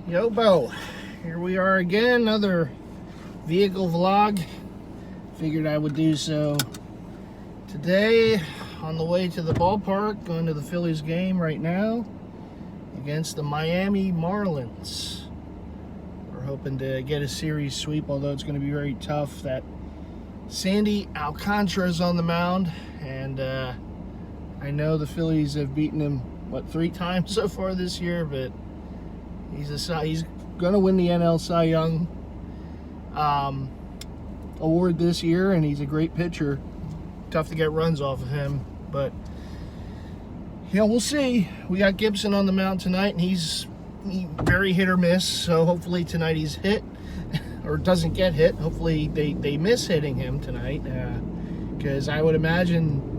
Yo, Bo. Here we are again, another vehicle vlog. Figured I would do so today on the way to the ballpark, going to the Phillies game right now against the Miami Marlins. We're hoping to get a series sweep, although it's going to be very tough. That Sandy Alcantara's on the mound, and I know the Phillies have beaten him, 3 times so far this year, but he's going to win the NL Cy Young award this year, and he's a great pitcher. Tough to get runs off of him, but we'll see. We got Gibson on the mound tonight, and he's very hit or miss, so hopefully tonight he's hit or doesn't get hit. Hopefully they miss hitting him tonight, because I would imagine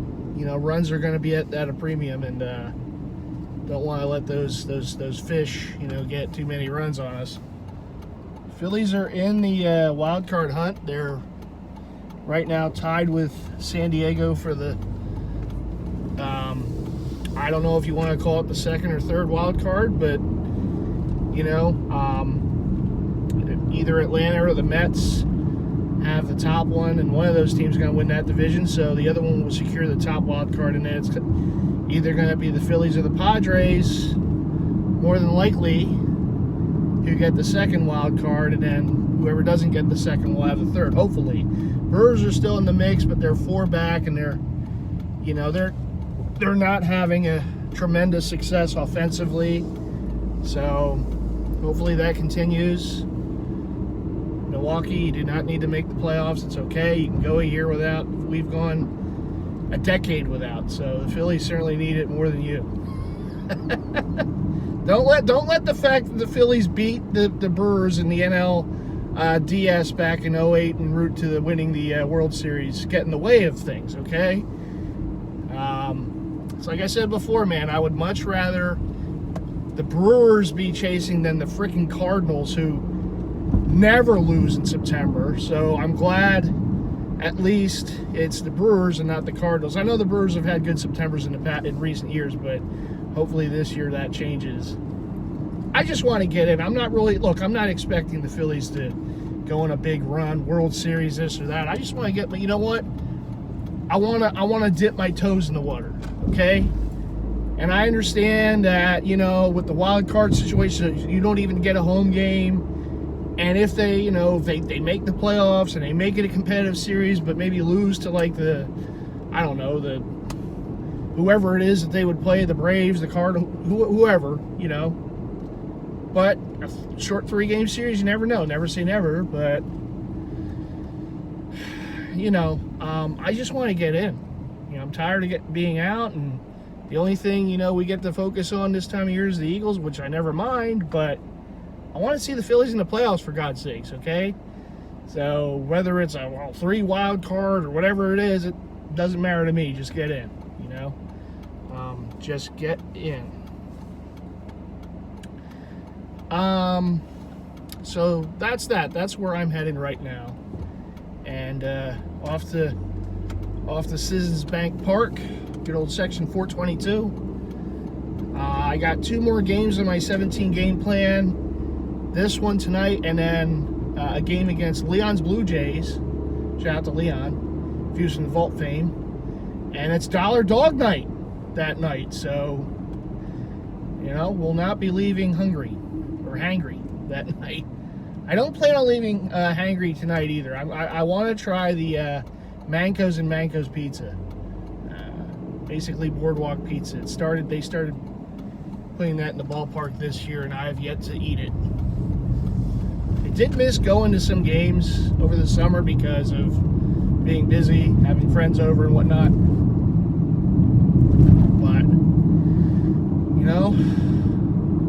runs are going to be at a premium, and don't want to let those fish get too many runs on us. Phillies are in the wild card hunt. They're right now tied with San Diego for the I don't know if you want to call it the second or third wild card, but either Atlanta or the Mets have the top one, and one of those teams is going to win that division, so the other one will secure the top wild card, and then it's either going to be the Phillies or the Padres, more than likely, who get the second wild card, and then whoever doesn't get the second will have the third, hopefully. Brewers are still in the mix, but they're 4 back, and they're not having a tremendous success offensively, so hopefully that continues. Milwaukee, you do not need to make the playoffs. It's okay. You can go a year without. We've gone a decade without, so the Phillies certainly need it more than you. Don't let the fact that the Phillies beat the Brewers in the NL DS back in 2008 en route to winning the World Series get in the way of things, okay? So like I said before, man, I would much rather the Brewers be chasing than the freaking Cardinals, who never lose in September. So I'm glad at least it's the Brewers and not the Cardinals. I know the Brewers have had good Septembers in recent years, but hopefully this year that changes. I just want to get in. I'm not expecting the Phillies to go on a big run, World Series, this or that. I just want to get, but you know what? I want to dip my toes in the water, okay? And I understand that, with the wild card situation, you don't even get a home game. And if they, if they make the playoffs and they make it a competitive series, but maybe lose to whoever it is that they would play, the Braves, the Cardinals, whoever, But a short 3-game series, you never know. Never say never, but I just want to get in. I'm tired of being out, and the only thing we get to focus on this time of year is the Eagles, which I never mind, but I want to see the Phillies in the playoffs, for God's sakes, okay? So whether it's a 3 wild card or whatever it is, it doesn't matter to me. Just get in, just get in. So that's that. That's where I'm heading right now, and off to Citizens Bank Park, good old section 422. I got 2 more games on my 17-game plan. This one tonight, and then a game against Leon's Blue Jays. Shout out to Leon, views from the Vault fame. And it's Dollar Dog Night that night, so we'll not be leaving hungry or hangry that night. I don't plan on leaving hangry tonight either. I want to try the Mancos and Mancos pizza, basically boardwalk pizza. They started putting that in the ballpark this year, and I have yet to eat it. I did miss going to some games over the summer because of being busy, having friends over and whatnot. But,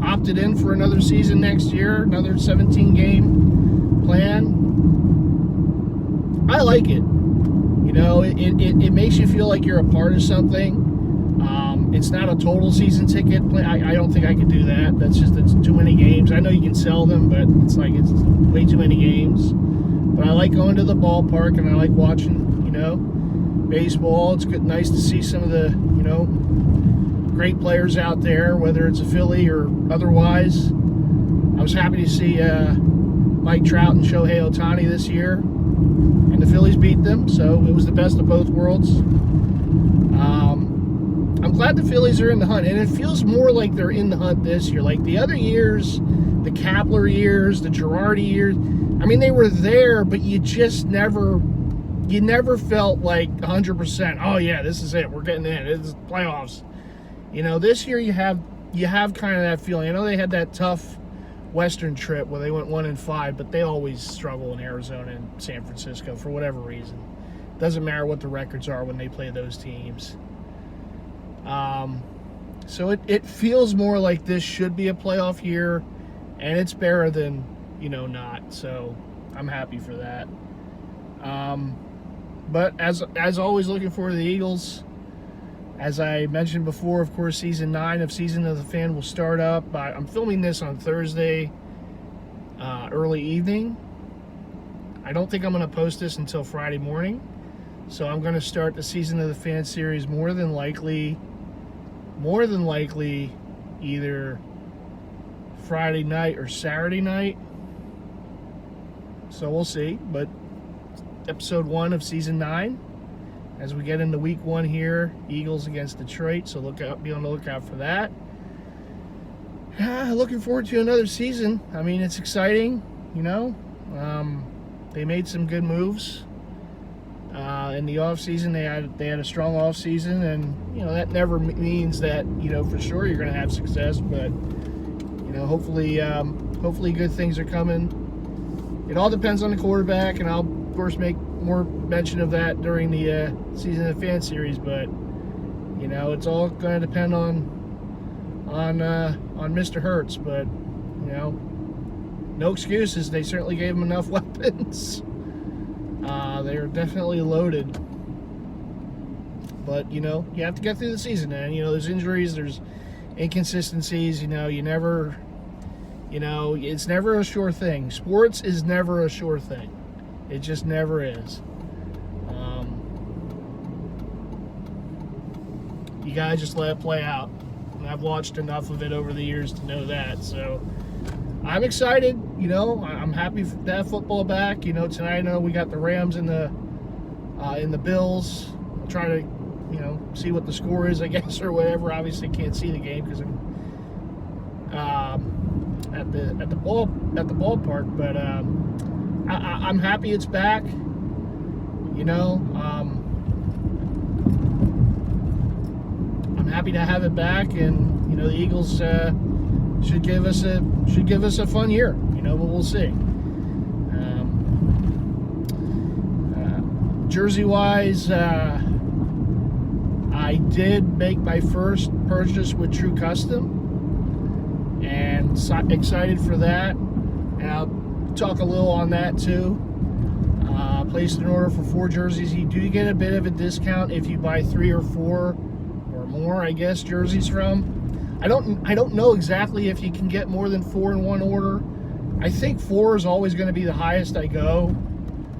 opted in for another season next year, another 17-game plan. I like it. It makes you feel like you're a part of something. It's not a total season ticket plan. I don't think I could do that. It's too many games. I know you can sell them, but it's way too many games. But I like going to the ballpark, and I like watching, baseball. It's nice to see some of the, great players out there, whether it's a Philly or otherwise. I was happy to see Mike Trout and Shohei Ohtani this year, and the Phillies beat them, so it was the best of both worlds. I'm glad the Phillies are in the hunt, and it feels more like they're in the hunt this year. Like the other years, the Kapler years, the Girardi years, I mean, they were there, but you never felt like 100%, oh yeah, this is it, we're getting in, it's playoffs. You know, this year you have kind of that feeling. I know they had that tough Western trip where they went 1-5, but they always struggle in Arizona and San Francisco for whatever reason. Doesn't matter what the records are when they play those teams. So it feels more like this should be a playoff year, and it's better than, not. So I'm happy for that. But as always, looking forward to the Eagles. As I mentioned before, of course, Season 9 of Season of the Fan will start up. I'm filming this on Thursday early evening. I don't think I'm going to post this until Friday morning. So I'm going to start the Season of the Fan series more than likely either Friday night or Saturday night. So we'll see. But episode 1 of Season 9. As we get into week 1 here, Eagles against Detroit, so be on the lookout for that. Looking forward to another season. I mean, it's exciting, They made some good moves in the offseason. They had a strong offseason, and that never means that for sure you're going to have success. But hopefully good things are coming. It all depends on the quarterback, and I'll of course make more mention of that during the Season of the Fan series, but it's all going to depend on Mr. Hurts. But no excuses. They certainly gave him enough weapons. They are definitely loaded. But you have to get through the season, and there's injuries, there's inconsistencies. It's never a sure thing. Sports is never a sure thing. It just never is. You gotta just let it play out. And I've watched enough of it over the years to know that. So I'm excited. I'm happy to have football back. Tonight I know we got the Rams and the Bills. I'll try to see what the score is, I guess, or whatever. Obviously can't see the game because I'm at the ballpark, but I'm happy it's back. I'm happy to have it back, and the Eagles should give us a fun year. But we'll see. Jersey wise, I did make my first purchase with True Custom, and excited for that. And I'll talk a little on that too. Placed an order for 4 jerseys. You do get a bit of a discount if you buy 3 or 4 or more, I guess, jerseys from. I don't know exactly if you can get more than 4 in one order. I think 4 is always going to be the highest I go.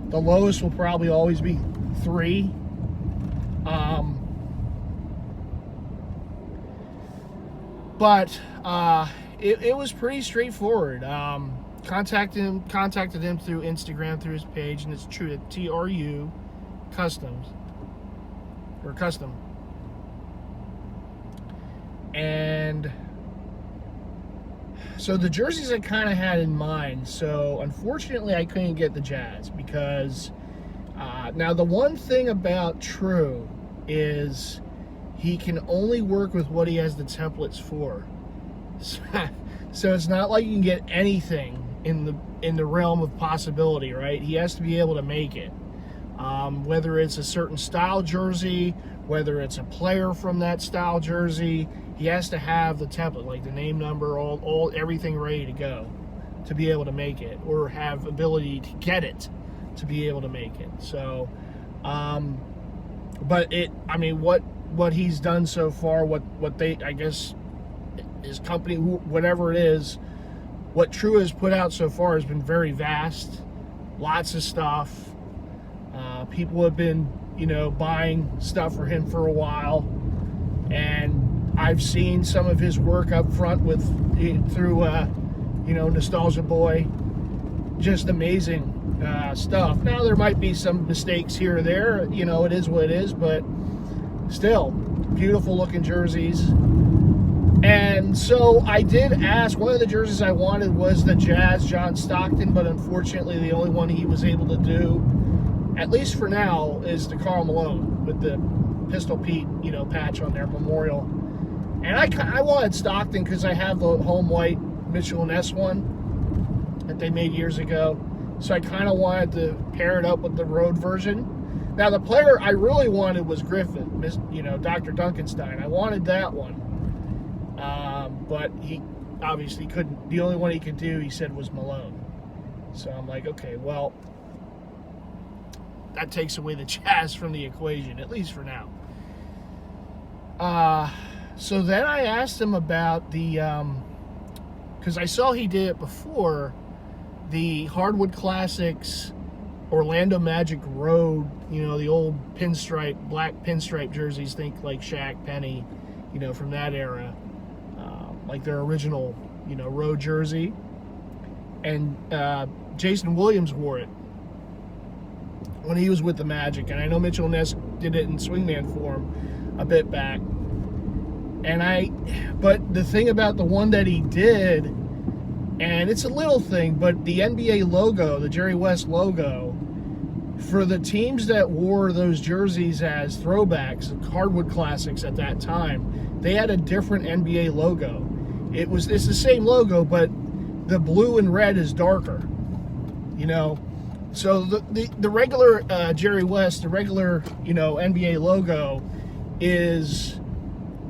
The lowest will probably always be 3. But it was pretty straightforward. Contacted him through Instagram, through his page, and it's true at TRU Customs or Custom. And so the jerseys I kind of had in mind. So unfortunately, I couldn't get the Jazz because now the one thing about True is he can only work with what he has the templates for. So it's not like you can get anything in the realm of possibility, right? He has to be able to make it. Whether it's a certain style jersey, whether it's a player from that style jersey, he has to have the template, like the name number, all everything ready to go to be able to make it, or have ability to get it to be able to make it. So, but what he's done so far, what they, I guess, his company, whatever it is, what True has put out so far has been very vast. Lots of stuff. People have been, buying stuff for him for a while, and I've seen some of his work up front through nostalgia boy. Just amazing stuff. Now there might be some mistakes here or there. It is what it is, but still, beautiful looking jerseys. And so I did ask, one of the jerseys I wanted was the Jazz John Stockton, but unfortunately the only one he was able to do, at least for now, is the Karl Malone with the Pistol Pete, patch on their memorial. And I wanted Stockton because I have the home white Mitchell & Ness one that they made years ago. So I kind of wanted to pair it up with the road version. Now the player I really wanted was Griffin, Dr. Duncanstein. I wanted that one. But he obviously couldn't. The only one he could do, he said, was Malone. So I'm like, okay, well, that takes away the Jazz from the equation, at least for now. So then I asked him about the, because I saw he did it before, the Hardwood Classics Orlando Magic Road, the old black pinstripe jerseys, think like Shaq, Penny, from that era, like their original, road jersey. And Jason Williams wore it when he was with the Magic, and I know Mitchell & Ness did it in swingman form a bit back. But the thing about the one that he did, and it's a little thing, but the NBA logo, the Jerry West logo, for the teams that wore those jerseys as throwbacks, Hardwood Classics at that time, they had a different NBA logo. It's the same logo, but the blue and red is darker, So the regular Jerry West, the regular, NBA logo is,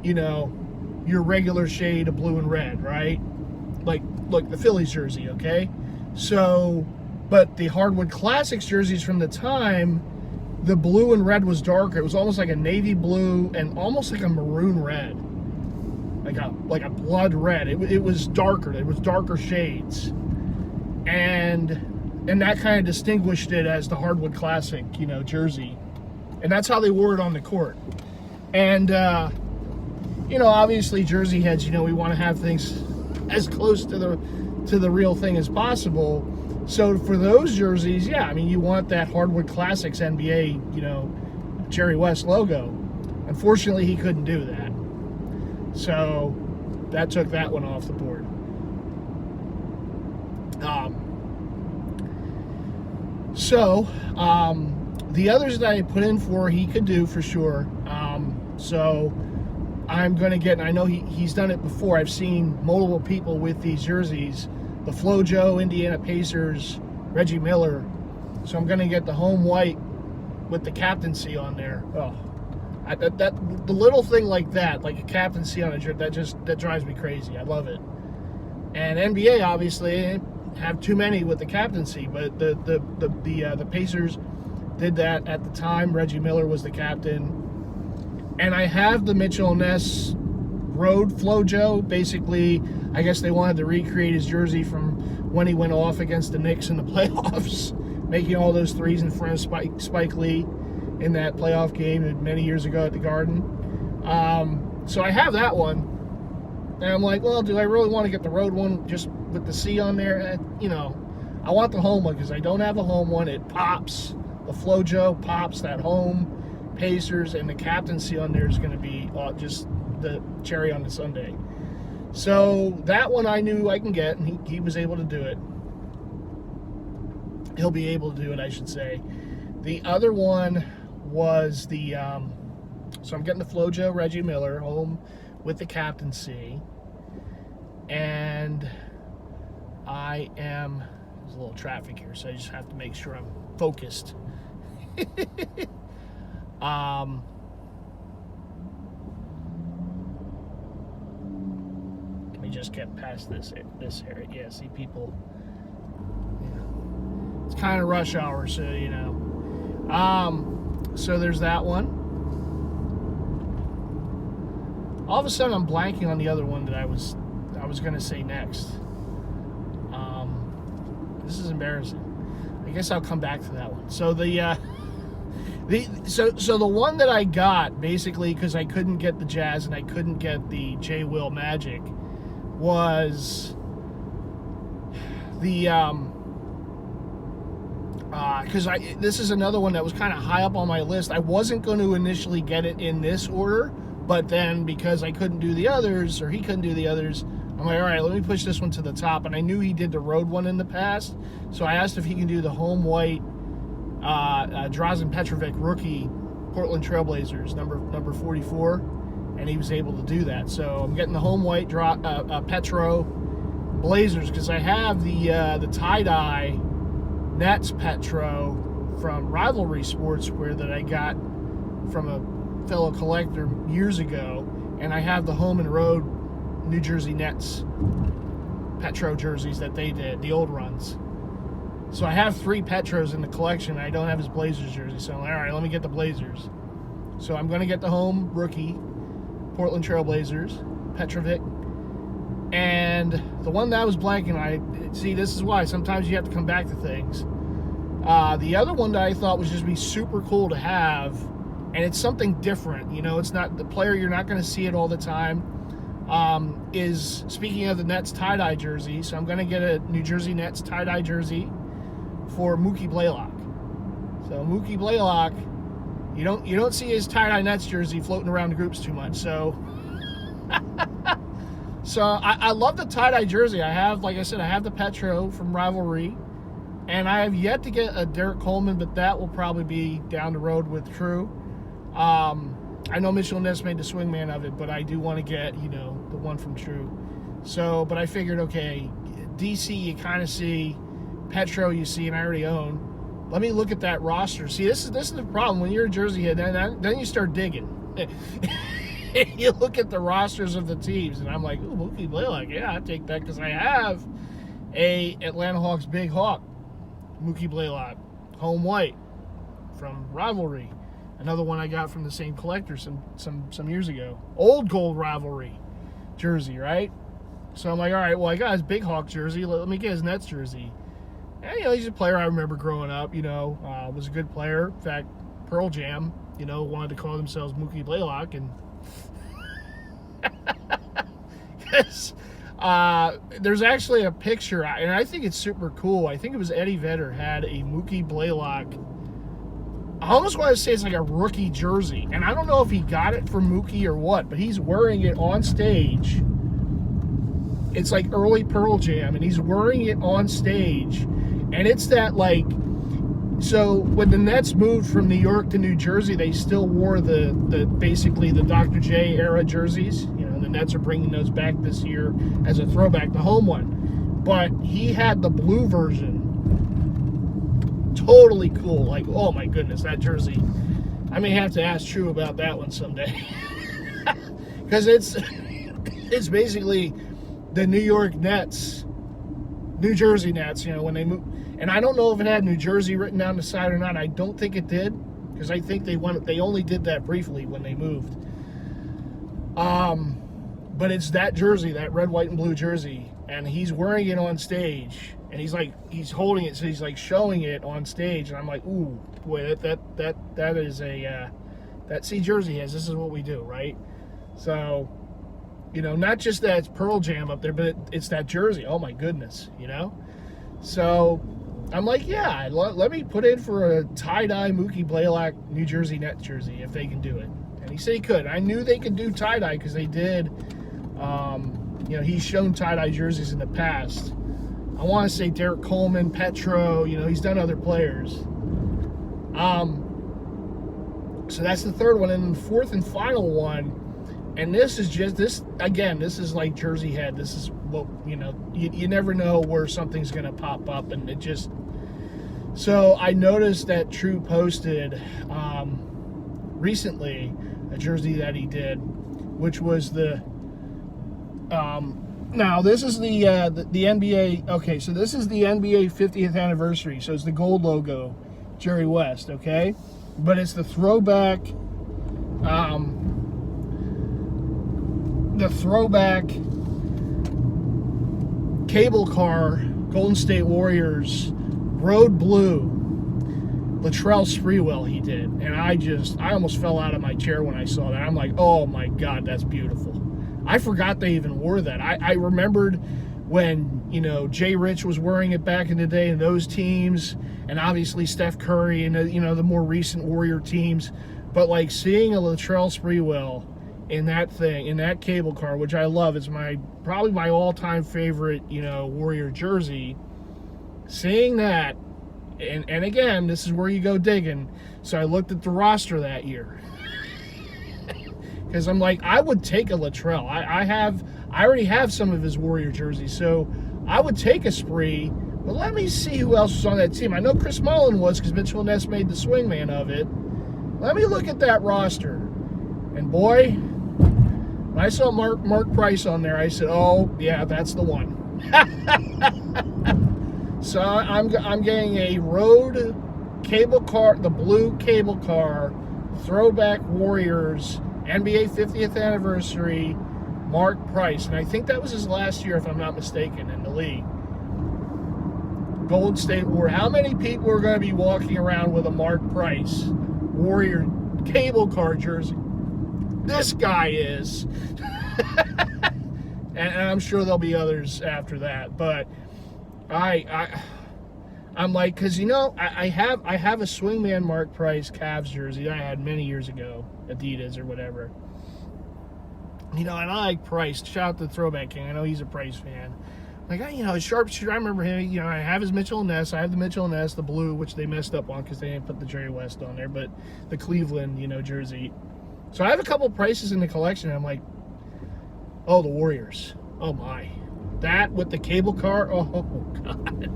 your regular shade of blue and red, right? Like the Phillies jersey, okay? So, but the Hardwood Classics jerseys from the time, the blue and red was darker. It was almost like a navy blue and almost like a maroon red. Like a blood red. It was darker. It was darker shades. And that kind of distinguished it as the Hardwood Classic, jersey. And that's how they wore it on the court. And, obviously jersey heads, we want to have things as close to the real thing as possible. So for those jerseys, you want that Hardwood Classics NBA, Jerry West logo. Unfortunately, he couldn't do that. So that took that one off the board. The others that I put in for, he could do for sure. So I'm going to get, and I know he's done it before. I've seen multiple people with these jerseys. The Flojo, Indiana Pacers, Reggie Miller. So I'm going to get the home white with the captaincy on there. Oh, the little thing like that, like a captaincy on a jersey, that drives me crazy. I love it. And NBA obviously have too many with the captaincy, but the Pacers did that at the time. Reggie Miller was the captain. And I have the Mitchell & Ness Road Flojo. Basically, I guess they wanted to recreate his jersey from when he went off against the Knicks in the playoffs, making all those threes in front of Spike Lee in that playoff game many years ago at the Garden. So I have that one. And I'm like, well, do I really want to get the road one just with the C on there? I want the home one because I don't have a home one. It pops. The Flojo pops, that home. Pacers, and the captaincy on there is going to be just the cherry on the sundae. So that one I knew I can get, and he was able to do it. He'll be able to do it, I should say. The other one was the, so I'm getting the Flojo Reggie Miller home with the captaincy. And there's a little traffic here, so I just have to make sure I'm focused. Let me just get past this area. Yeah, see people. It's kind of rush hour, so so there's that one. All of a sudden, I'm blanking on the other one that I was going to say next. This is embarrassing. I guess I'll come back to that one. So So the one that I got, basically, because I couldn't get the Jazz and I couldn't get the J. Will Magic, was the because this is another one that was kind of high up on my list. I wasn't going to initially get it in this order, but then because I couldn't do the others, or he couldn't do the others, I'm like, all right, let me push this one to the top. And I knew he did the road one in the past, so I asked if he can do the home white Drazen Petrovic rookie Portland Trailblazers number 44, and he was able to do that. So I'm getting the home white Petro Blazers because I have the tie-dye Nets Petro from Rivalry Sportswear that I got from a fellow collector years ago, and I have the home and road New Jersey Nets Petro jerseys that they did, the old runs. So I have 3 Petros in the collection. I don't have his Blazers jersey, so I'm like, all right, let me get the Blazers. So I'm going to get the home rookie Portland Trailblazers Petrovic. And the one that I was blanking, see, this is why sometimes you have to come back to things. The other one that I thought was just be super cool to have, and it's something different, you know, it's not the player, you're not going to see it all the time, is, speaking of the Nets tie-dye jersey, so I'm going to get a New Jersey Nets tie-dye jersey for Mookie Blaylock. So Mookie Blaylock, you don't see his tie-dye Nets jersey floating around the groups too much, so... So I love the tie-dye jersey. I have, like I said, I have the Petro from Rivalry, and I have yet to get a Derek Coleman, but that will probably be down the road with True. I know Mitchell Ness made the swingman of it, but I do want to get, you know, the one from True. So, but I figured, okay, DC you kind of see, Petro you see, and I already own. Let me look at that roster. See, this is the problem when you're a Jersey head. Then you start digging. You look at the rosters of the teams, and I'm like, ooh, Mookie Blaylock, yeah, I'd take that because I have a Atlanta Hawks Big Hawk, Mookie Blaylock, home white from Rivalry. Another one I got from the same collector some years ago. Old gold Rivalry jersey, right? So I'm like, all right, well, I got his Big Hawk jersey. Let me get his Nets jersey. And, you know, he's a player I remember growing up, you know, was a good player. In fact, Pearl Jam, you know, wanted to call themselves Mookie Blaylock, and yes, there's actually a picture, and I think it's super cool. I think it was Eddie Vedder had a Mookie Blaylock. I almost want to say it's like a rookie jersey, and I don't know if he got it from Mookie or what, but he's wearing it on stage. It's like early Pearl Jam, and he's wearing it on stage, and it's that, like, so when the Nets moved from New York to New Jersey, they still wore the basically the Dr. J era jerseys. You know, the Nets are bringing those back this year as a throwback, the home one. But he had the blue version. Totally cool. Like, oh my goodness, that jersey. I may have to ask True about that one someday. Because it's basically the New York Nets, New Jersey Nets, you know, when they moved. And I don't know if it had New Jersey written down the side or not. I don't think it did, because I think they only did that briefly when they moved. But it's that jersey, that red, white, and blue jersey, and he's wearing it on stage, and he's holding it, so he's like showing it on stage, and I'm like, ooh, boy, that is a that see Jersey has. This is what we do, right? So, you know, not just that it's Pearl Jam up there, but it's that jersey. Oh my goodness, you know. So I'm like, yeah, let me put in for a tie-dye Mookie Blaylock New Jersey Nets jersey if they can do it. And he said he could. I knew they could do tie-dye because they did. You know, he's shown tie-dye jerseys in the past. I want to say Derek Coleman, Petro, you know, he's done other players. So that's the third one. And the fourth and final one, and this is just, this is like Jersey head. This is what, you know, you never know where something's going to pop up, and it just, so I noticed that True posted recently a jersey that he did, which was the, now this is the NBA, okay, so this is the NBA 50th anniversary, so it's the gold logo, Jerry West, okay, but it's the throwback, cable car Golden State Warriors road blue Latrell Sprewell he did, and I almost fell out of my chair when I saw that. I'm like, oh my God, that's beautiful. I forgot they even wore that. I remembered when, you know, Jay Rich was wearing it back in the day in those teams, and obviously Steph Curry and, you know, the more recent Warrior teams. But, like, seeing a Latrell Sprewell in that thing, in that cable car, which I love, it's probably my all-time favorite, you know, Warrior jersey. Seeing that, and again, this is where you go digging. So I looked at the roster that year. Because I'm like, I would take a Latrell. I already have some of his Warrior jerseys, so I would take a Spree. But let me see who else was on that team. I know Chris Mullin was, because Mitchell Ness made the swingman of it. Let me look at that roster. And boy, when I saw Mark Price on there, I said, oh, yeah, that's the one. So I'm getting a road cable car, the blue cable car, throwback Warriors, NBA 50th anniversary, Mark Price. And I think that was his last year, if I'm not mistaken, in the league. Golden State Warriors. How many people are going to be walking around with a Mark Price Warrior cable car jersey? This guy is. and I'm sure there'll be others after that. But I'm like, because, you know, I have a Swingman Mark Price Cavs jersey that I had many years ago, Adidas or whatever. You know, and I like Price. Shout out to Throwback King. I know he's a Price fan. Like, you know, his sharpshooter, I remember him, you know, I have his Mitchell Ness. I have the Mitchell Ness, the blue, which they messed up on because they didn't put the Jerry West on there, but the Cleveland, you know, jersey. So I have a couple Prices in the collection, and I'm like, oh, the Warriors. Oh, my. That with the cable car, oh, God.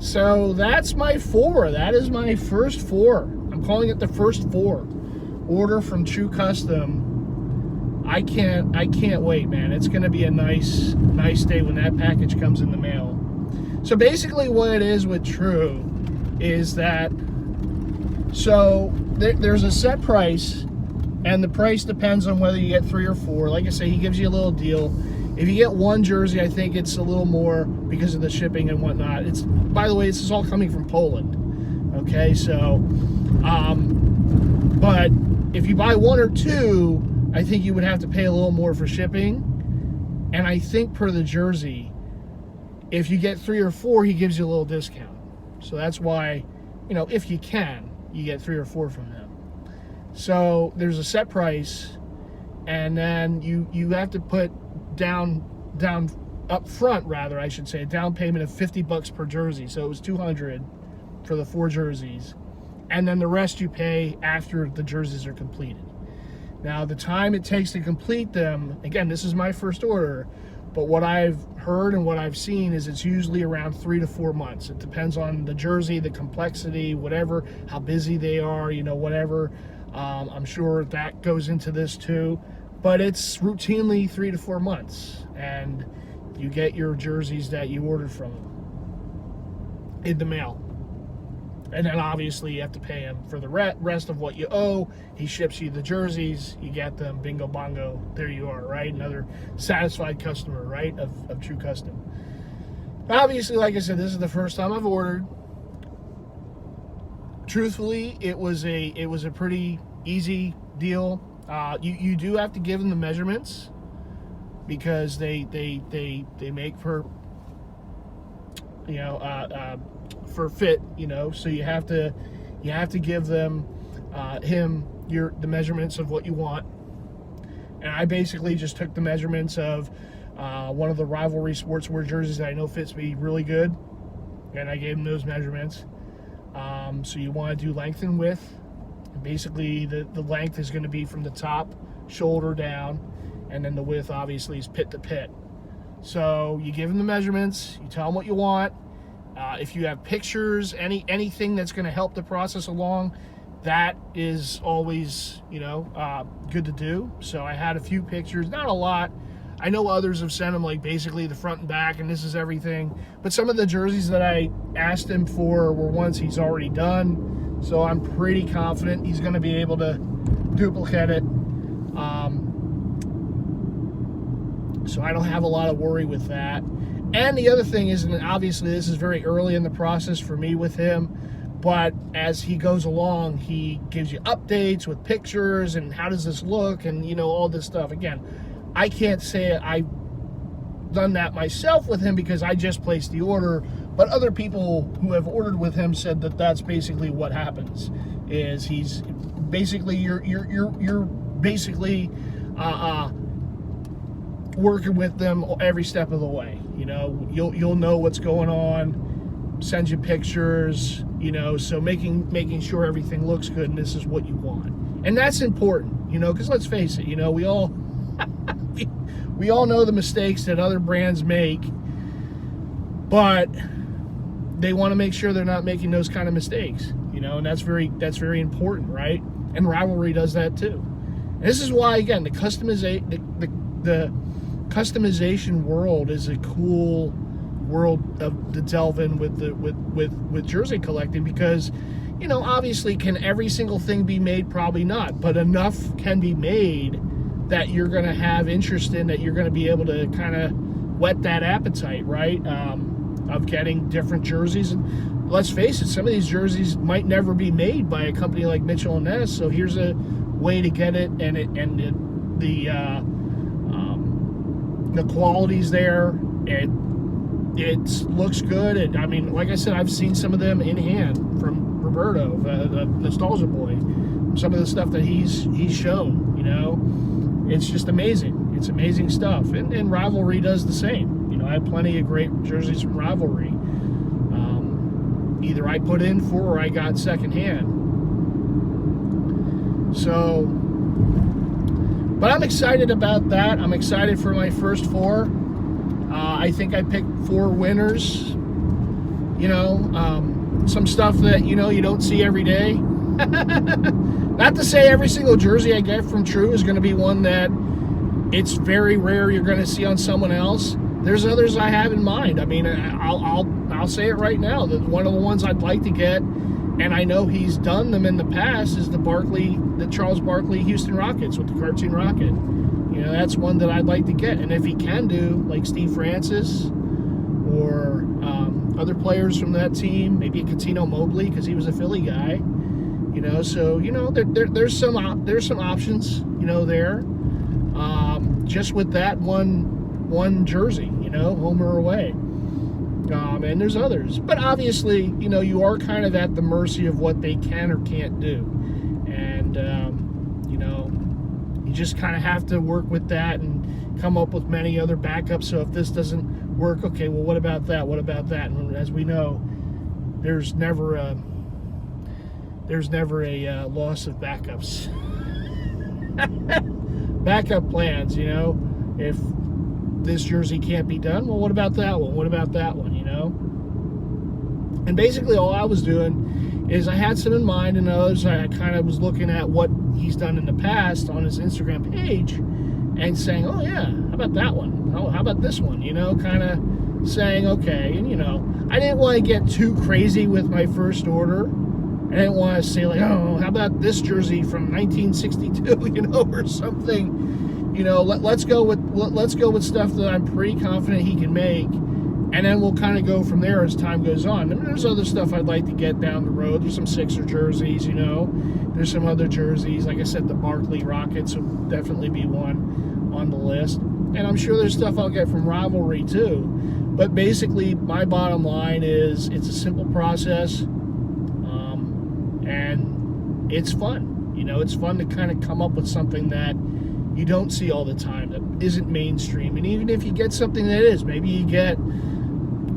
So that's my 4. That is my first 4. I'm calling it the first 4. Order from True Custom. I can't wait, man. It's going to be a nice day when that package comes in the mail. So basically what it is with True is that, so there's a set price, and the price depends on whether you get 3 or 4. Like I say, he gives you a little deal. If you get one jersey, I think it's a little more because of the shipping and whatnot. It's, by the way, this is all coming from Poland. Okay, so, but if you buy 1 or 2, I think you would have to pay a little more for shipping. And I think per the jersey, if you get 3 or 4, he gives you a little discount. So that's why, you know, if you can, you get 3 or 4 from him. So there's a set price, and then you have to put down up front, rather, I should say, a down payment of $50 per jersey. So it was $200 for the 4 jerseys. And then the rest you pay after the jerseys are completed. Now, the time it takes to complete them, again, this is my first order, but what I've heard and what I've seen is it's usually around 3 to 4 months. It depends on the jersey, the complexity, whatever, how busy they are, you know, whatever. I'm sure that goes into this too, but it's routinely 3 to 4 months, and you get your jerseys that you ordered from them in the mail. And then obviously you have to pay him for the rest of what you owe. He ships you the jerseys, you get them, bingo bongo, there you are, right? Another satisfied customer, right, of True Custom. Obviously, like I said, this is the first time I've ordered. Truthfully, it was a pretty easy deal. You do have to give them the measurements, because they make for, you know, for fit, you know, so you have to give them the measurements of what you want. And I basically just took the measurements of one of the rivalry sportswear jerseys that I know fits me really good, and I gave them those measurements. So you want to do length and width, and basically the length is going to be from the top shoulder down, and then the width obviously is pit to pit. So you give them the measurements, you tell them what you want. If you have pictures, anything that's going to help the process along, that is always, you know, good to do. So I had a few pictures, not a lot. I know others have sent him, like, basically the front and back, and this is everything. But some of the jerseys that I asked him for were ones he's already done. So I'm pretty confident he's going to be able to duplicate it. So I don't have a lot of worry with that. And the other thing is, and obviously this is very early in the process for me with him, but as he goes along, he gives you updates with pictures and how does this look and, you know, all this stuff. Again, I can't say done that myself with him because I just placed the order, but other people who have ordered with him said that that's basically what happens. Is he's basically you're basically working with them every step of the way. You know, you'll know what's going on, send you pictures, you know, so making sure everything looks good and this is what you want. And that's important, you know, because let's face it, you know, we all we all know the mistakes that other brands make, but they want to make sure they're not making those kind of mistakes, you know, and that's very important, right? And Rivalry does that too. And this is why, again, the customization world is a cool world to delve in with jersey collecting, because, you know, obviously, can every single thing be made? Probably not, but enough can be made that you're going to have interest in, that you're going to be able to kind of whet that appetite, right? Of getting different jerseys. And let's face it, some of these jerseys might never be made by a company like Mitchell & Ness, so here's a way to get it, and the quality's there. It looks good. I mean, like I said, I've seen some of them in hand from Roberto, the Nostalgia Boy. Some of the stuff that he's shown, you know, it's just amazing. It's amazing stuff. And Rivalry does the same. You know, I have plenty of great jerseys from Rivalry. Either I put in for or I got secondhand. So, but I'm excited about that. I'm excited for my first 4. I think I picked 4 winners. You know, some stuff that, you know, you don't see every day. Not to say every single jersey I get from True is going to be one that it's very rare you're going to see on someone else. There's others I have in mind. I mean, I'll say it right now, that one of the ones I'd like to get, and I know he's done them in the past, is the Charles Barkley Houston Rockets with the cartoon rocket. You know, that's one that I'd like to get. And if he can do, like Steve Francis or other players from that team, maybe a Cuttino Mobley, because he was a Philly guy. You know, so, you know, there's some options, you know, there. Just with that one jersey, you know, home or away. And there's others. But obviously, you know, you are kind of at the mercy of what they can or can't do. And, you know, you just kind of have to work with that and come up with many other backups. So if this doesn't work, okay, well, what about that? What about that? And as we know, there's never a loss of backups. Backup plans, you know. If this jersey can't be done, well, what about that one? What about that one, you know? And basically all I was doing is I had some in mind, and others I kind of was looking at what he's done in the past on his Instagram page and saying, oh yeah, how about that one? Oh, how about this one? You know, kind of saying, okay. And, you know, I didn't want to get too crazy with my first order. I didn't want to say, like, oh, how about this jersey from 1962, you know, or something. You know, let's go with stuff that I'm pretty confident he can make, and then we'll kind of go from there as time goes on. And there's other stuff I'd like to get down the road. There's some Sixer jerseys, you know. There's some other jerseys. Like I said, the Barkley Rockets will definitely be one on the list. And I'm sure there's stuff I'll get from Rivalry too. But basically, my bottom line is it's a simple process, and it's fun. You know, it's fun to kind of come up with something that you don't see all the time, that isn't mainstream. And even if you get something that is, maybe you get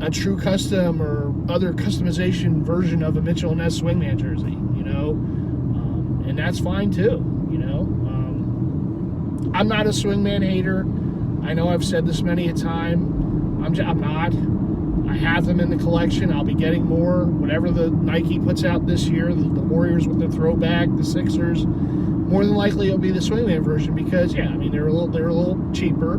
a True Custom or other customization version of a Mitchell & Ness Swingman jersey, you know, and that's fine too, you know. I'm not a Swingman hater. I know I've said this many a time. I'm not. I have them in the collection. I'll be getting more. Whatever the Nike puts out this year, the Warriors with the throwback, the Sixers, more than likely it'll be the Swingman version, because, yeah, I mean, they're a little cheaper.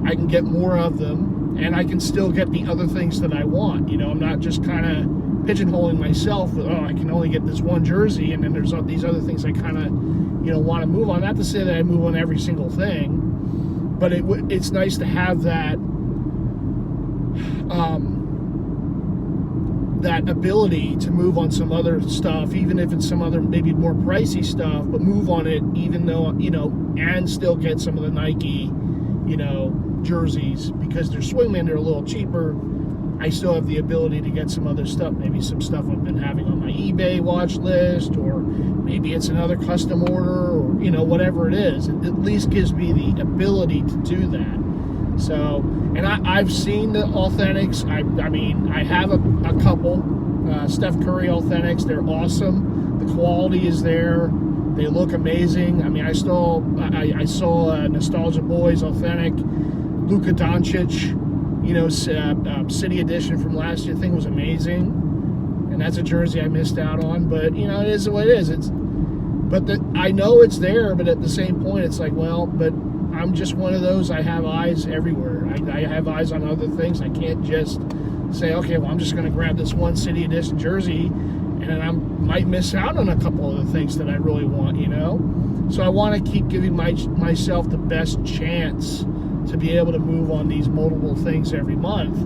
I can get more of them, and I can still get the other things that I want. You know, I'm not just kind of pigeonholing myself with, oh, I can only get this one jersey, and then there's these other things I kind of, you know, want to move on. Not to say that I move on every single thing, but it's nice to have that that ability to move on some other stuff, even if it's some other maybe more pricey stuff, but move on it even though, you know, and still get some of the Nike, you know, jerseys, because they're swingmen, they're a little cheaper. I still have the ability to get some other stuff, maybe some stuff I've been having on my eBay watch list, or maybe it's another custom order, or whatever it is. It at least gives me the ability to do that. So, and I've seen the authentics. I have a couple Steph Curry authentics. They're awesome. The quality is there. They look amazing. I mean, I saw Nostalgia Boys authentic Luka Doncic, City Edition from last year. Thing was amazing, and that's a jersey I missed out on. But it is what it is. I know it's there, but at the same point, it's like, well, but I'm just one of those. I have eyes everywhere. I have eyes on other things. I can't just say, okay, well, I'm just going to grab this one City Edition jersey, and then I might miss out on a couple of the things that I really want. So I want to keep giving myself the best chance to be able to move on these multiple things every month,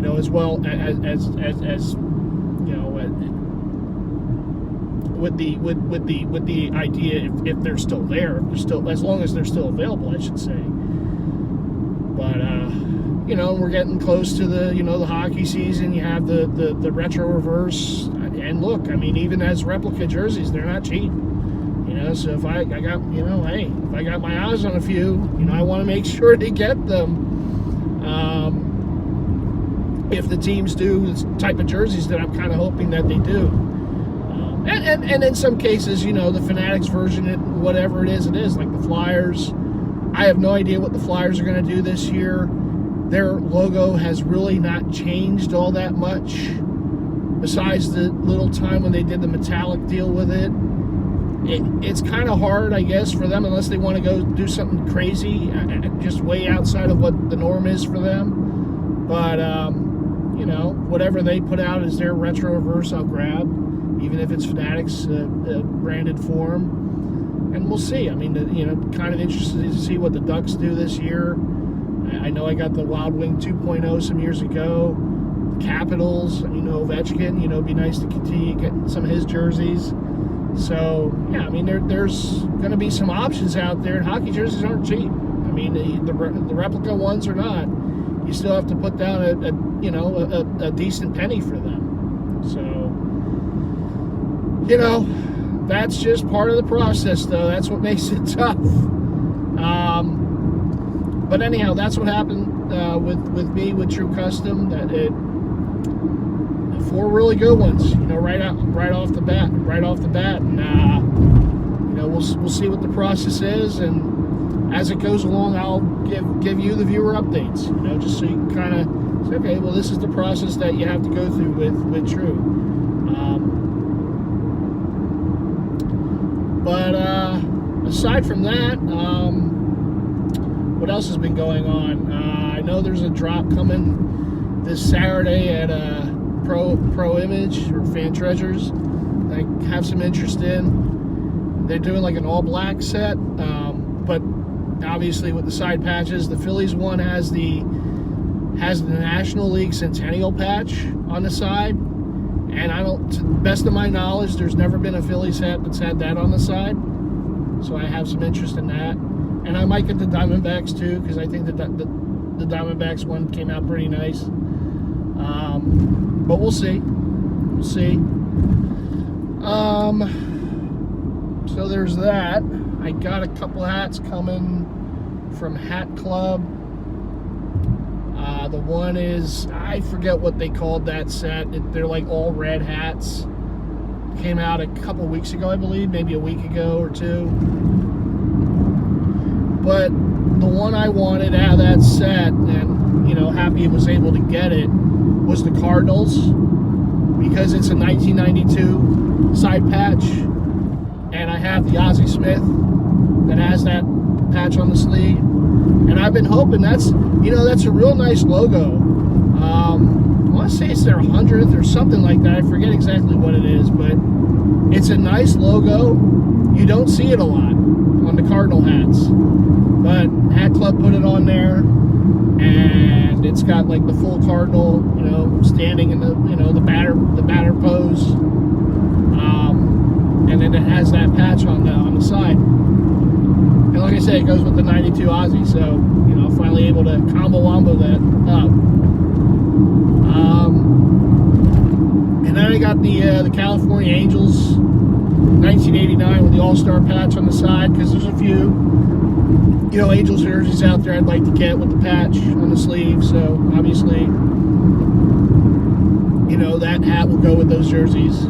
as well as with the idea if they're still there, as long as they're still available, I should say. But we're getting close to the the hockey season. You have the retro reverse, and look, I mean, even as replica jerseys, they're not cheap. So if I got, hey, if I got my eyes on a few, I want to make sure to get them. If the teams do the type of jerseys that I'm kind of hoping that they do. And in some cases, the Fanatics version, whatever it is, like the Flyers. I have no idea what the Flyers are going to do this year. Their logo has really not changed all that much, besides the little time when they did the metallic deal with it. It's kind of hard, I guess, for them, unless they want to go do something crazy, just way outside of what the norm is for them. But, whatever they put out as their retro reverse, I'll grab, even if it's Fanatics branded form. And we'll see. I mean, kind of interested to see what the Ducks do this year. I know I got the Wild Wing 2.0 some years ago. The Capitals, Ovechkin, it'd be nice to continue getting some of his jerseys. So, yeah, I mean, there's going to be some options out there, and hockey jerseys aren't cheap. I mean, the replica ones are not. You still have to put down a decent penny for them. So, that's just part of the process, though. That's what makes it tough. But anyhow, that's what happened with me with True Custom. Four really good ones, right off the bat, and we'll see what the process is, and as it goes along, I'll give you the viewer updates, just so you can kind of say, okay, well, this is the process that you have to go through with True. But aside from that, what else has been going on? I know there's a drop coming this Saturday at Pro Image or Fan Treasures. I have some interest in. They're doing like an all black set, but obviously with the side patches. The Phillies one has the National League Centennial patch on the side, and to the best of my knowledge, there's never been a Phillies hat that's had that on the side. So I have some interest in that, and I might get the Diamondbacks too, because I think that the Diamondbacks one came out pretty nice. But we'll see. So there's that. I got a couple hats coming from Hat Club. The one is, I forget what they called that set. They're like all red hats. Came out a couple weeks ago, I believe, maybe a week ago or two. But the one I wanted out of that set, and happy I was able to get it, was the Cardinals, because it's a 1992 side patch, and I have the Ozzie Smith that has that patch on the sleeve, and I've been hoping that's a real nice logo. I want to say it's their 100th or something like that. I forget exactly what it is, but it's a nice logo. You don't see it a lot on the Cardinal hats, but Hat Club put it on there, and it's got like the full Cardinal, standing in the the batter pose, and then it has that patch on the side. And like I said, it goes with the 92 Aussie, so, you know, finally able to combo-wombo that up. And then I got the California Angels 1989 with the All-Star patch on the side, because there's a few, you know, Angels jerseys out there I'd like to get with the patch on the sleeve, so obviously, you know, that hat will go with those jerseys.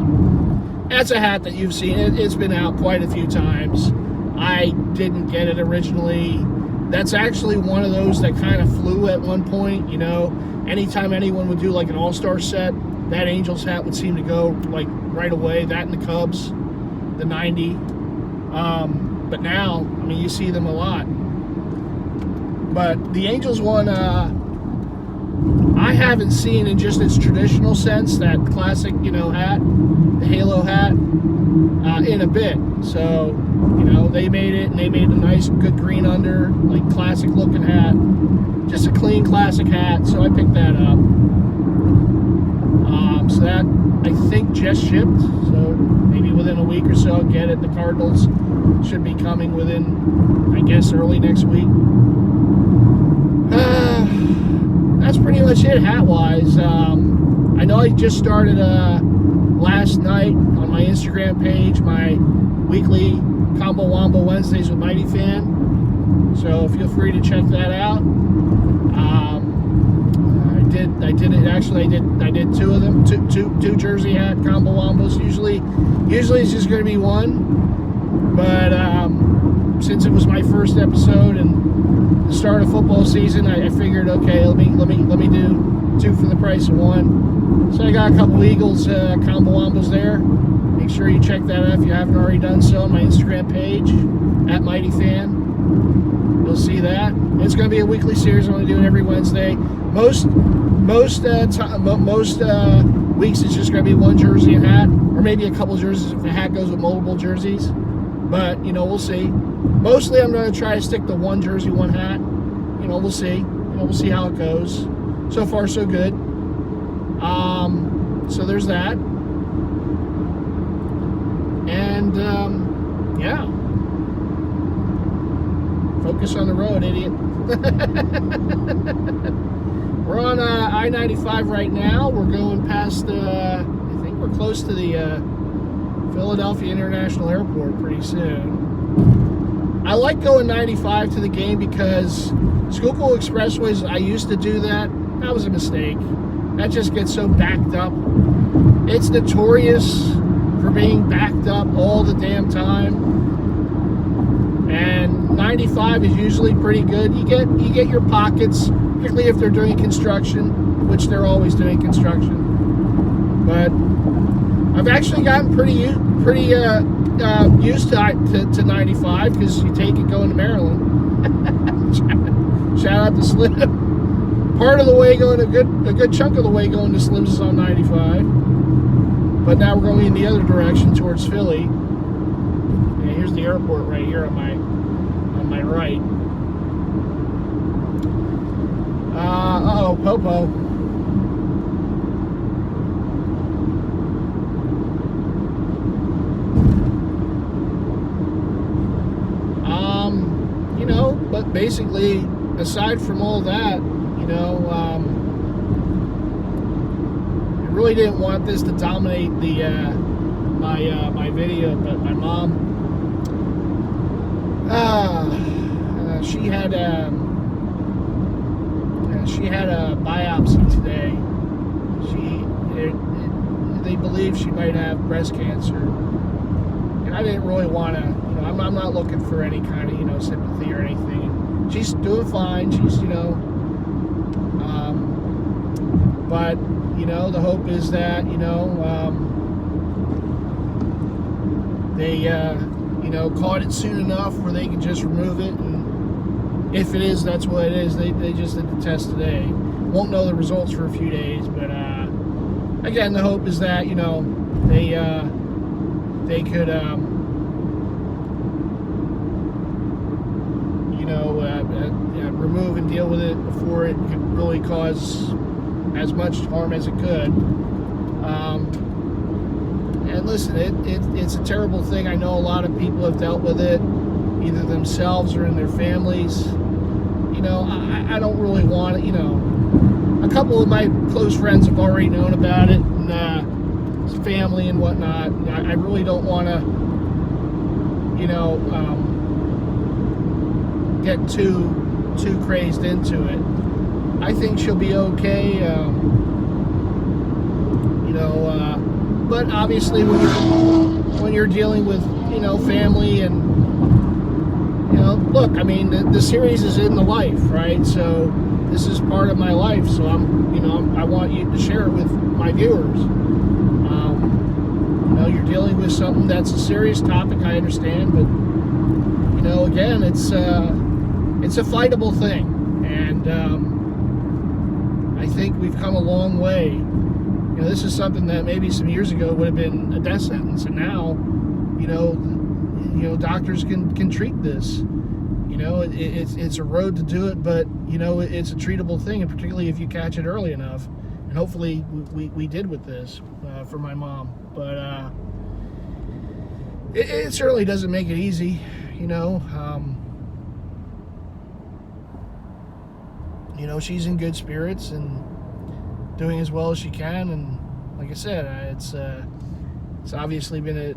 That's a hat that you've seen. It's been out quite a few times. I didn't get it originally. That's actually one of those that kind of flew at one point, you know. Anytime anyone would do like an all-star set, that Angels hat would seem to go like right away. That and the Cubs, the 90. But now, I mean, you see them a lot. But the Angels one, I haven't seen in just its traditional sense, that classic, you know, hat, the halo hat, in a bit. So, you know, they made it, and they made a nice, good green under, like classic looking hat. Just a clean classic hat, so I picked that up. So that, I think, just shipped. So maybe within a week or so I'll get it. The Cardinals should be coming within, I guess, early next week. That's pretty much it hat-wise. I know I just started last night on my Instagram page my weekly Combo Wombo Wednesdays with MightyFan. So feel free to check that out. I did it. Actually, I did two of them, two jersey hat combo wombos. Usually it's just going to be one. But since it was my first episode and the start of football season, I figured, okay, let me do two for the price of one. So I got a couple Eagles combo wombos there. Make sure you check that out if you haven't already done so on my Instagram page at MightyFan. You'll see that. It's going to be a weekly series. I'm going to do it every Wednesday. Most weeks it's just going to be one jersey and hat, or maybe a couple jerseys if the hat goes with multiple jerseys. But, you know, we'll see. Mostly I'm going to try to stick to one jersey, one hat. You know, we'll see. You know, we'll see how it goes. So far, so good. So there's that. And, yeah. Focus on the road, idiot. We're on I-95 right now. We're going past, I think we're close to the Philadelphia International Airport pretty soon. I like going 95 to the game because Schuylkill Expressways, I used to do that. That was a mistake. That just gets so backed up. It's notorious for being backed up all the damn time. And 95 is usually pretty good. You get your pockets, particularly if they're doing construction, which they're always doing construction. But I've actually gotten pretty used to 95 because you take it going to Maryland. Shout out to Slim. Part of the way going, a good chunk of the way going to Slim's is on 95. But now we're going in the other direction towards Philly. And here's the airport right here on my right. Uh-oh, Popo. You know, but basically, aside from all that, you know, I really didn't want this to dominate the my video, but my mom, she had a biopsy today. They believe she might have breast cancer, and I didn't really want to. You know, I'm not looking for any kind of, you know, sympathy or anything. She's doing fine. She's, you know, but you know, the hope is that, you know, they you know, caught it soon enough where they can just remove it, and if it is, that's what it is. They just did the test today. Won't know the results for a few days, but again, the hope is that, you know, they could you know, remove and deal with it before it could really cause as much harm as it could. And listen, it's a terrible thing. I know a lot of people have dealt with it. either themselves or in their families. I don't really want it. A couple of my close friends have already known about it, and family and whatnot. And I really don't want to, get too crazed into it. I think she'll be okay. But obviously when you're dealing with family and look, I mean the series is in the life, right? So this is part of my life. So I want you to share it with my viewers. You're dealing with something that's a serious topic. I understand, but again, it's a fightable thing, and I think we've come a long way. This is something that maybe some years ago would have been a death sentence, and now, doctors can treat this. It's a road to do it, but it's a treatable thing, and particularly if you catch it early enough. And hopefully we did with this for my mom, but it certainly doesn't make it easy. She's in good spirits and doing as well as she can, and like I said, it's obviously been a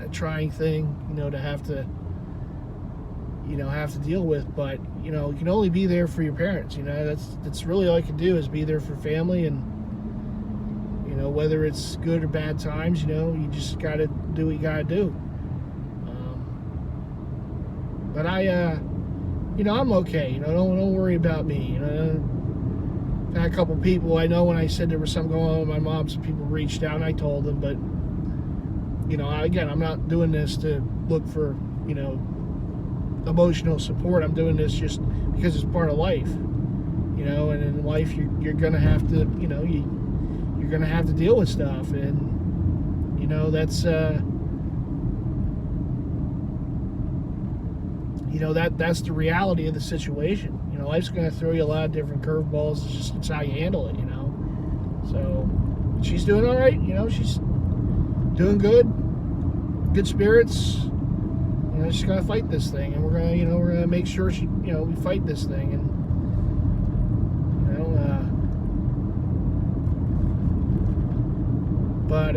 trying thing to have to deal with, but you can only be there for your parents. That's really all you can do, is be there for family, and whether it's good or bad times, you just got to do what you got to do. But I'm okay. Don't worry about me. I've had a couple people, I know when I said there was something going on with my mom, some people reached out and I told them, but again, I'm not doing this to look for emotional support. I'm doing this just because it's part of life. And in life you're gonna have to you're gonna have to deal with stuff, and that's that's the reality of the situation. Life's going to throw you a lot of different curveballs. It's how you handle it. So she's doing all right. She's doing good spirits. She's going to fight this thing, and we're going to make sure we fight this thing. And but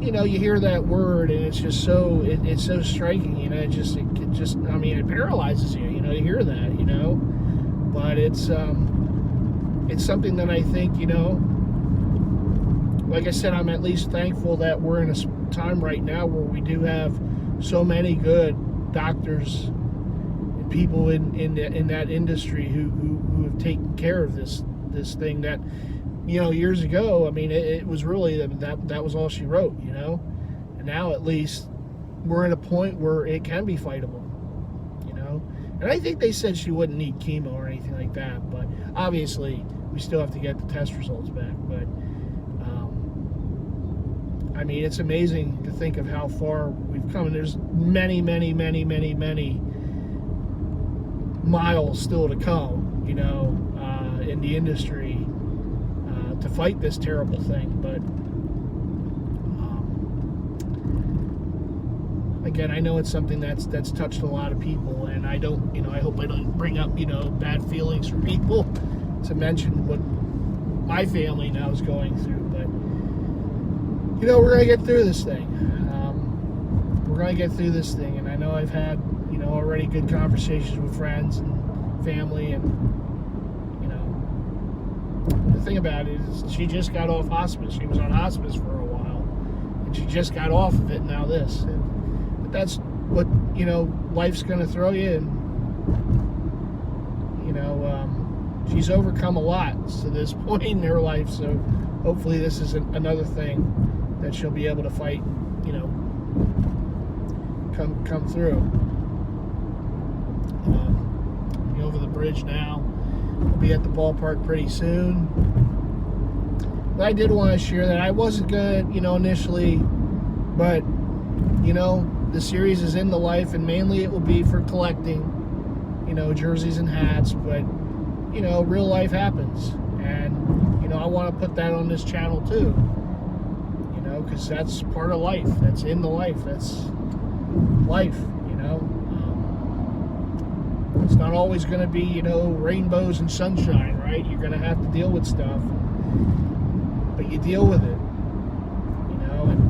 you hear that word, and it's just it's so striking. It paralyzes you. To hear that. But it's something that I think, like I said, I'm at least thankful that we're in a time right now where we do have so many good doctors and people in that industry who have taken care of this thing that, years ago, it was really that was all she wrote, and now at least we're at a point where it can be fightable. And I think they said she wouldn't need chemo or anything like that, but obviously we still have to get the test results back. But it's amazing to think of how far we've come, and there's many, many, many, many, many miles still to come, in the industry to fight this terrible thing. But again, I know it's something that's touched a lot of people, and I don't, I hope I don't bring up, bad feelings for people to mention what my family now is going through. But, we're going to get through this thing. And I know I've had, already good conversations with friends and family, and, the thing about it is she just got off hospice. She was on hospice for a while, and she just got off of it, and now this. But that's what, life's going to throw you, and, she's overcome a lot to this point in her life, so hopefully this is another thing that she'll be able to fight, come through. Over the bridge now. We'll be at the ballpark pretty soon. But I did want to share that I wasn't good, initially, but, the series is in the life, and mainly it will be for collecting, jerseys and hats, but, real life happens, and, I want to put that on this channel too, because that's part of life, that's in the life, that's life, It's not always going to be, you know, rainbows and sunshine, right? You're going to have to deal with stuff, but you deal with it, you know. And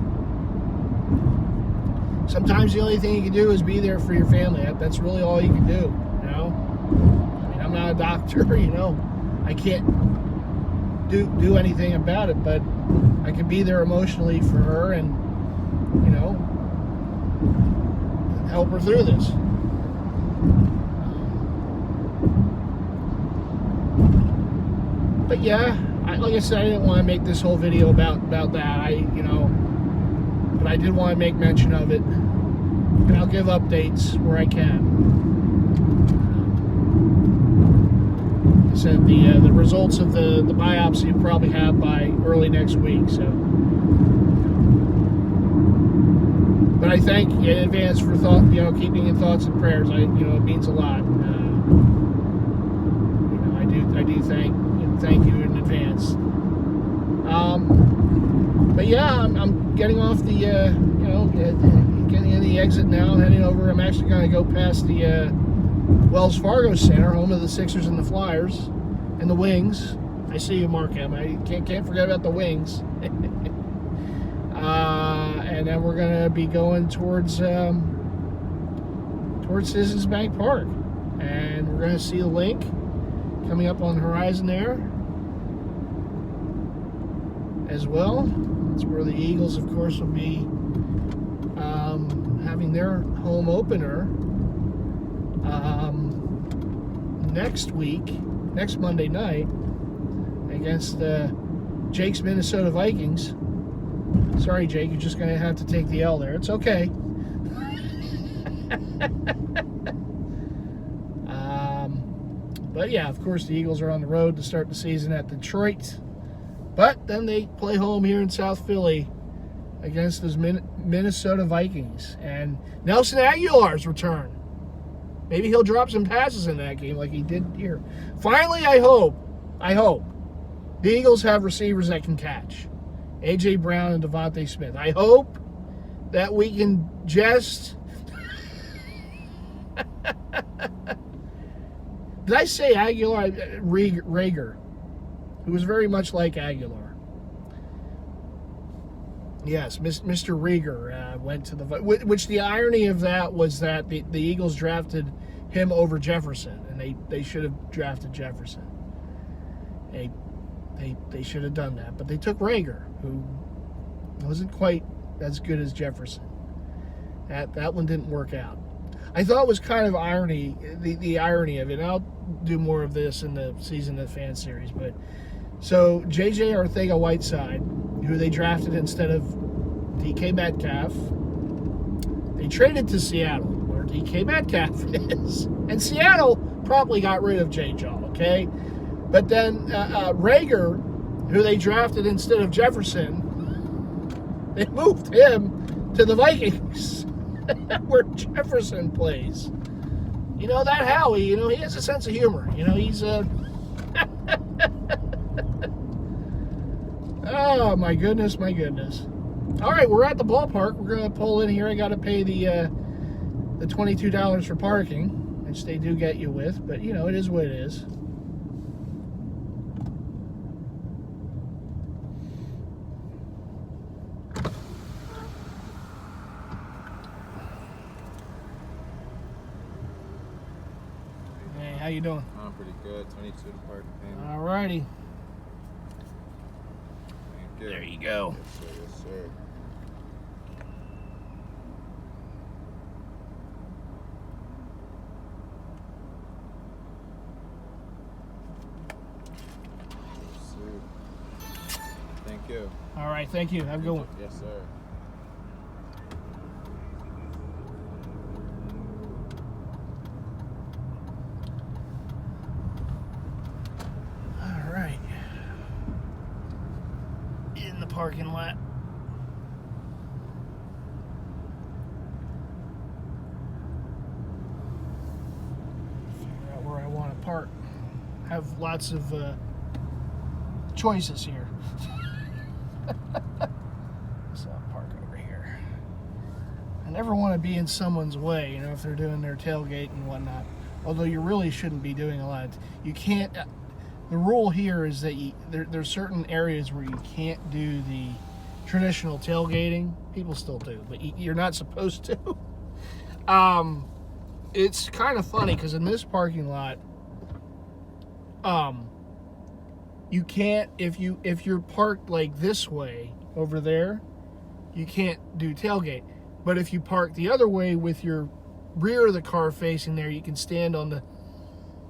sometimes the only thing you can do is be there for your family. That's really all you can do, you know. I mean, I'm not a doctor, you know. I can't do anything about it, but I can be there emotionally for her and, you know, help her through this. But yeah, like I said, I didn't want to make this whole video about that. But I did want to make mention of it, and I'll give updates where I can. I said the results of the biopsy will probably have by early next week. So, but I thank you in advance for keeping in thoughts and prayers. It means a lot. I do thank you in advance. But yeah, I'm getting off the getting in the exit now, heading over. I'm actually going to go past the Wells Fargo Center, home of the Sixers and the Flyers, and the Wings. I see you, Mark M. I can't forget about the Wings. And then we're going to be going towards Citizens Bank Park, and we're going to see the link coming up on the horizon there as well. That's where the Eagles, of course, will be having their home opener next Monday night, against Jake's Minnesota Vikings. Sorry, Jake, you're just going to have to take the L there. It's okay. But yeah, of course, the Eagles are on the road to start the season at Detroit. But then they play home here in South Philly against those Minnesota Vikings. And Nelson Aguilar's return. Maybe he'll drop some passes in that game like he did here. Finally, I hope the Eagles have receivers that can catch. A.J. Brown and Devontae Smith. I hope that we can just... Did I say Aguilar? Rager, who was very much like Aguilar. Yes, Mr. Rager went to the... Which the irony of that was that the Eagles drafted him over Jefferson, and they should have drafted Jefferson. They should have done that, but they took Rager, who wasn't quite as good as Jefferson. That one didn't work out. I thought it was kind of irony, the irony of it. And I'll do more of this in the Season of the Fan series. But so J.J. Arcega-Whiteside, who they drafted instead of DK Metcalf, they traded to Seattle, where DK Metcalf is. And Seattle probably got rid of J-Jaw, okay? But then Rager, who they drafted instead of Jefferson, they moved him to the Vikings, where Jefferson plays. You know, that Howie, he has a sense of humor. He's oh, my goodness. All right, we're at the ballpark. We're going to pull in here. I got to pay the $22 for parking, which they do get you with. But, it is what it is. How you doing? I'm pretty good. 22 to park payment. All righty. Thank you. There you go. Yes, sir. Yes, sir. Yes, sir. Thank you. All right, thank you. Have a good one. Yes, sir. Parking lot. Figure out where I want to park. Have lots of choices here. So I'll park over here. I never want to be in someone's way, if they're doing their tailgate and whatnot. Although you really shouldn't be doing a lot. You can't. The rule here is that there's certain areas where you can't do the traditional tailgating. People still do, but you're not supposed to. It's kind of funny because in this parking lot, you can't, if you're parked like this way over there, you can't do tailgate. But if you park the other way with your rear of the car facing there, you can stand on the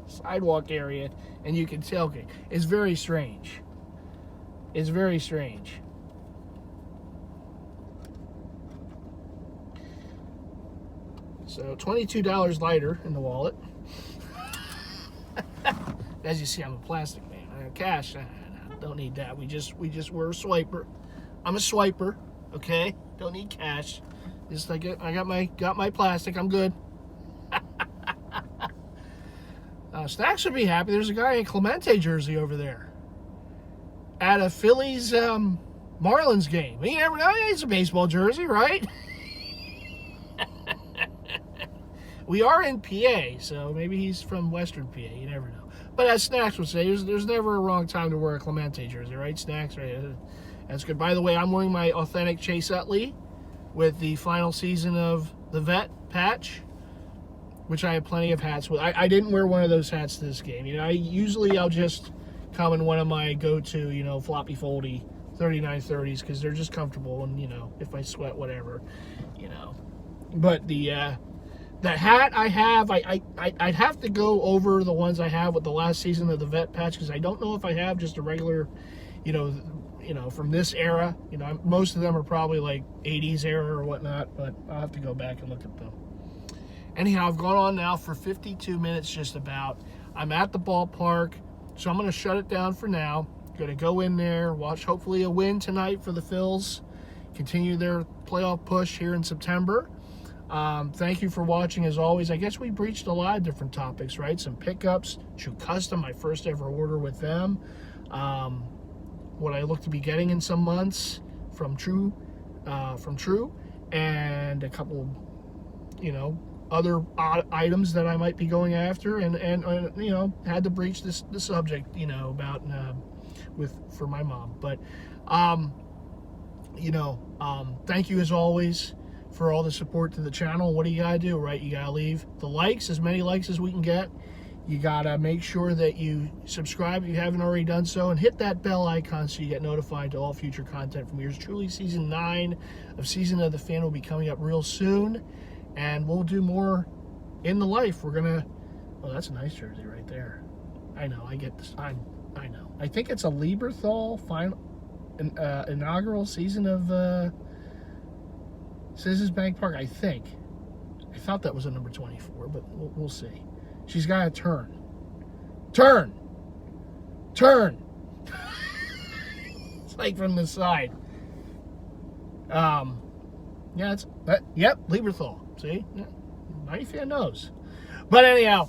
sidewalk area and you can tailgate. It's very strange. It's very strange. So $22 lighter in the wallet. As you see, I'm a plastic man. Cash, don't need that. We're a swiper. I'm a swiper. Okay, don't need cash. Just I got my plastic. I'm good. Snacks would be happy. There's a guy in Clemente jersey over there at a Phillies Marlins game. You never know. It's a baseball jersey, right? We are in PA, so maybe he's from Western PA. You never know. But as Snacks would say, there's never a wrong time to wear a Clemente jersey, right? Snacks, right? That's good. By the way, I'm wearing my authentic Chase Utley with the final season of the vet patch, which I have plenty of hats with. I didn't wear one of those hats this game. You know, I'll just come in one of my go-to, you know, floppy foldy 3930s because they're just comfortable, and you know, if I sweat, whatever, you know. But the hat I have, I'd have to go over the ones I have with the last season of the vet patch because I don't know if I have just a regular, you know, from this era. You know, most of them are probably like 80s era or whatnot, but I'll have to go back and look at them. Anyhow, I've gone on now for 52 minutes just about. I'm at the ballpark, so I'm going to shut it down for now. Going to go in there, watch hopefully a win tonight for the Phils, continue their playoff push here in September. Thank you for watching as always. I guess we breached a lot of different topics, right? Some pickups, True Custom, my first ever order with them. What I look to be getting in some months from True, and a couple, you know, other odd items that I might be going after, and you know, had to breach the subject, you know, about for my mom. But you know, thank you as always for all the support to the channel. What do you gotta do, right? You gotta leave the likes, as many likes as we can get. You gotta make sure that you subscribe if you haven't already done so, and hit that bell icon so you get notified to all future content from yours truly. Season 9 of Season of the Fan will be coming up real soon, and we'll do more in the life. We're gonna, oh, that's a nice jersey right there. I know, I get this. I know. I think it's a Lieberthal final inaugural season of Citizens Bank Park, I think. I thought that was a number 24, but we'll see. She's got to turn. It's like from the side. Yeah, it's that. Yep, Lieberthal. See, yeah, MightyFan knows. But anyhow,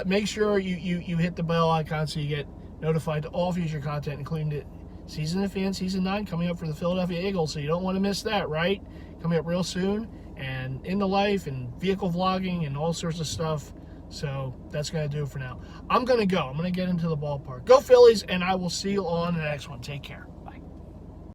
make sure you hit the bell icon so you get notified to all future content, including the Season of the Fan Season 9 coming up for the Philadelphia Eagles. So you don't want to miss that, right? Coming up real soon, and in the life and vehicle vlogging and all sorts of stuff. So that's going to do it for now. I'm going to go. I'm going to get into the ballpark. Go Phillies, and I will see you on the next one. Take care.